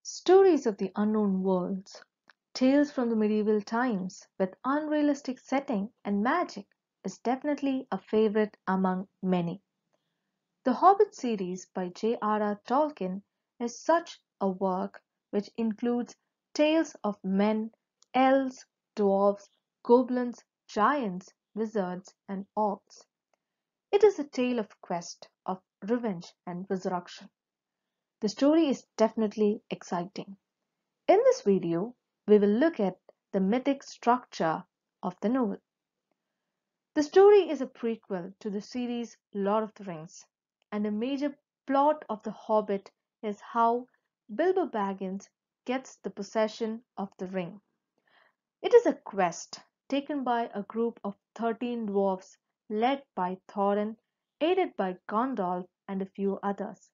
Stories of the unknown worlds, tales from the medieval times with unrealistic setting and magic is definitely a favorite among many. The Hobbit series by J.R.R. Tolkien is such a work which includes tales of men, elves, dwarves, goblins, giants, wizards, and orcs. It is a tale of quest, of revenge, and resurrection. The story is definitely exciting. In this video, we will look at the mythic structure of the novel. The story is a prequel to the series Lord of the Rings, and a major plot of The Hobbit is how Bilbo Baggins gets the possession of the ring. It is a quest taken by a group of 13 dwarfs led by Thorin, aided by Gandalf and a few others.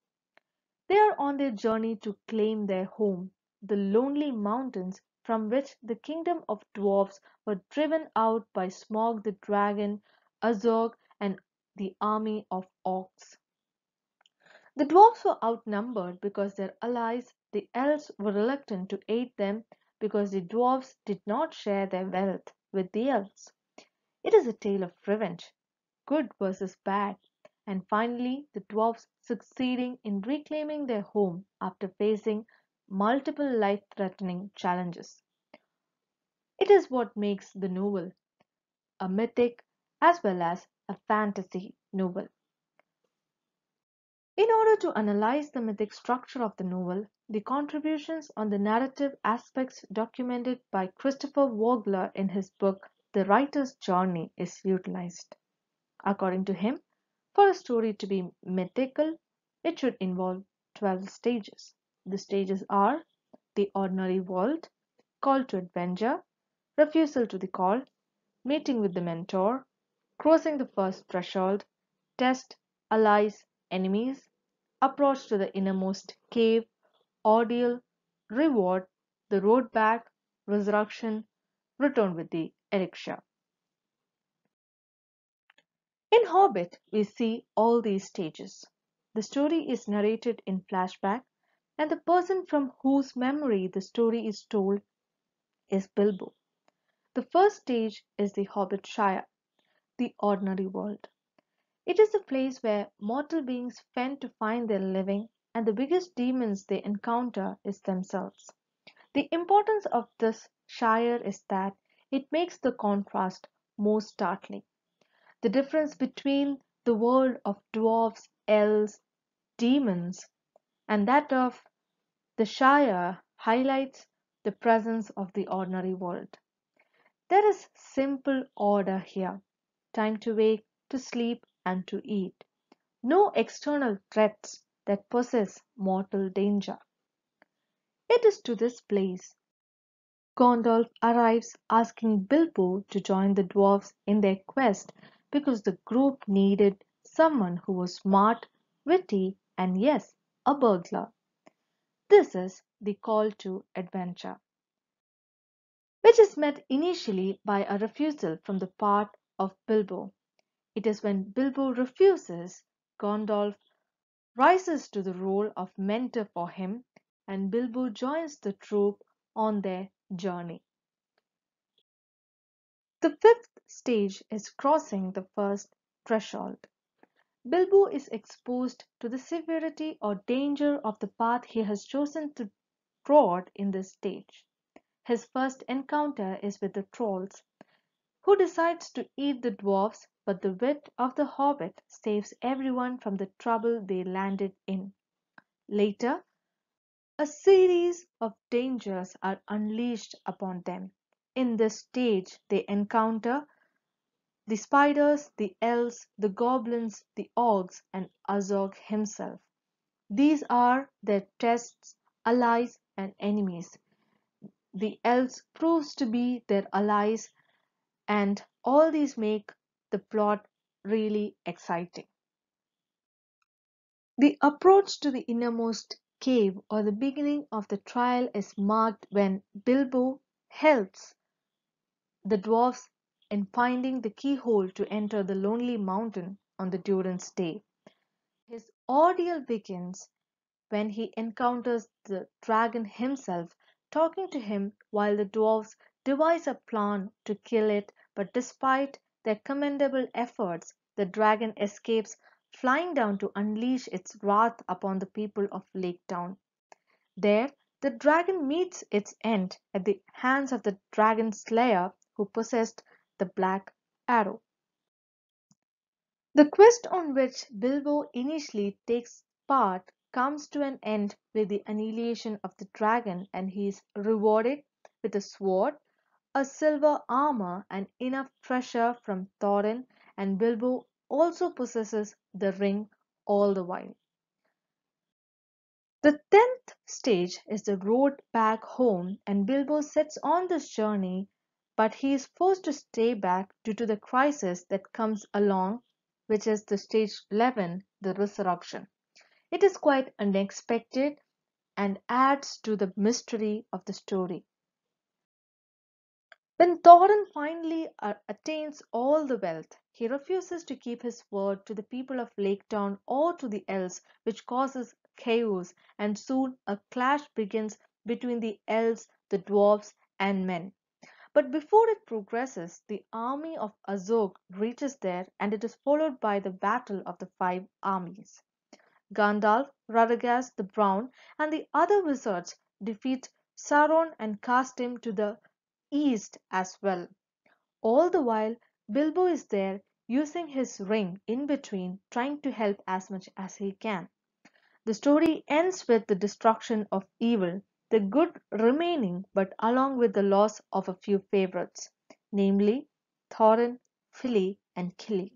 They are on their journey to claim their home, the lonely mountains from which the kingdom of dwarfs were driven out by Smaug the dragon, Azog, and the army of orcs. The dwarfs were outnumbered because their allies, the elves, were reluctant to aid them because the dwarfs did not share their wealth with the elves. It is a tale of revenge, good versus bad, and finally the dwarfs succeeding in reclaiming their home after facing multiple life-threatening challenges. It is what makes the novel a mythic as well as a fantasy novel. In order to analyze the mythic structure of the novel, the contributions on the narrative aspects documented by Christopher Vogler in his book The Writer's Journey is utilized. According to him, for a story to be mythical, it should involve 12 stages. The stages are the ordinary world, call to adventure, refusal to the call, meeting with the mentor, crossing the first threshold, test, allies, enemies, approach to the innermost cave, ordeal, reward, the road back, resurrection, return with the elixir. In Hobbit, we see all these stages. The story is narrated in flashback, and the person from whose memory the story is told is Bilbo. The first stage is the Hobbit Shire, the ordinary world. It is the place where mortal beings fend to find their living, and the biggest demons they encounter is themselves. The importance of this Shire is that it makes the contrast more startling. The difference between the world of dwarfs, elves, demons, and that of the Shire highlights the presence of the ordinary world. There is simple order here: time to wake, to sleep, and to eat. No external threats that possess mortal danger. It is to this place Gandalf arrives asking Bilbo to join the dwarfs in their quest because the group needed someone who was smart, witty, and yes, a burglar. This is the call to adventure, which is met initially by a refusal from the part of Bilbo. It is when Bilbo refuses, Gandalf rises to the role of mentor for him, and Bilbo joins the troop on their journey. The fifth stage is crossing the first threshold. Bilbo is exposed to the severity or danger of the path he has chosen to trod in this stage. His first encounter is with the trolls, who decides to eat the dwarfs, but the wit of the hobbit saves everyone from the trouble they landed in. Later, a series of dangers are unleashed upon them. In this stage, they encounter the spiders, the elves, the goblins, the orcs, and Azog himself. These are their tests, allies, and enemies. The elves proves to be their allies, and all these make the plot really exciting. The approach to the innermost cave or the beginning of the trial is marked when Bilbo helps the dwarfs in finding the keyhole to enter the lonely mountain on the Durin's day. His ordeal begins when he encounters the dragon himself talking to him while the dwarves devise a plan to kill it, but despite their commendable efforts, the dragon escapes, flying down to unleash its wrath upon the people of Lake Town. There, the dragon meets its end at the hands of the dragon slayer who possessed the black arrow. The quest on which Bilbo initially takes part comes to an end with the annihilation of the dragon, and he is rewarded with a sword, a silver armor, and enough treasure from Thorin, and Bilbo also possesses the ring all the while. The 10th stage is the road back home, and Bilbo sets on this journey, but he is forced to stay back due to the crisis that comes along, which is the stage 11, the resurrection. It is quite unexpected and adds to the mystery of the story. When Thorin finally attains all the wealth, he refuses to keep his word to the people of Lake Town or to the elves, which causes chaos, and soon a clash begins between the elves, the dwarves, and men. But before it progresses, the army of Azog reaches there, and it is followed by the Battle of the Five Armies. Gandalf, Radagast the Brown, and the other wizards defeat Sauron and cast him to the east as well. All the while, Bilbo is there using his ring in between, trying to help as much as he can. The story ends with the destruction of evil, the good remaining, but along with the loss of a few favorites, namely Thorin, Fili, and Kili.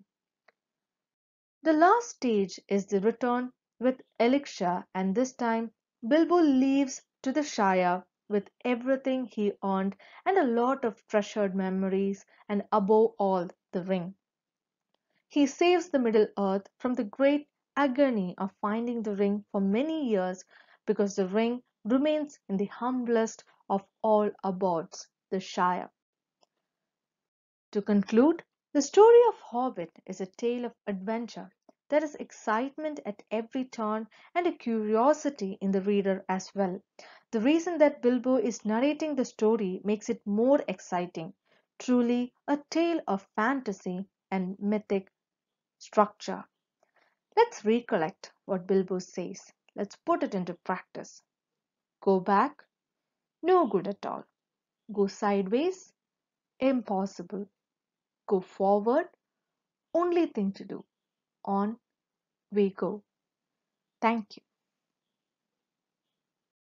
The last stage is the return with Elixir, and this time Bilbo leaves to the Shire with everything he earned and a lot of treasured memories, and above all, the ring. He saves the Middle Earth from the great agony of finding the ring for many years, because the ring remains in the humblest of all abodes, the Shire. To conclude, the story of Hobbit is a tale of adventure. There is excitement at every turn and a curiosity in the reader as well. The reason that Bilbo is narrating the story makes it more exciting. Truly a tale of fantasy and mythic structure. Let's recollect what Bilbo says. Let's put it into practice. Go back? No good at all. Go sideways? Impossible. Go forward? Only thing to do. On we go. Thank you.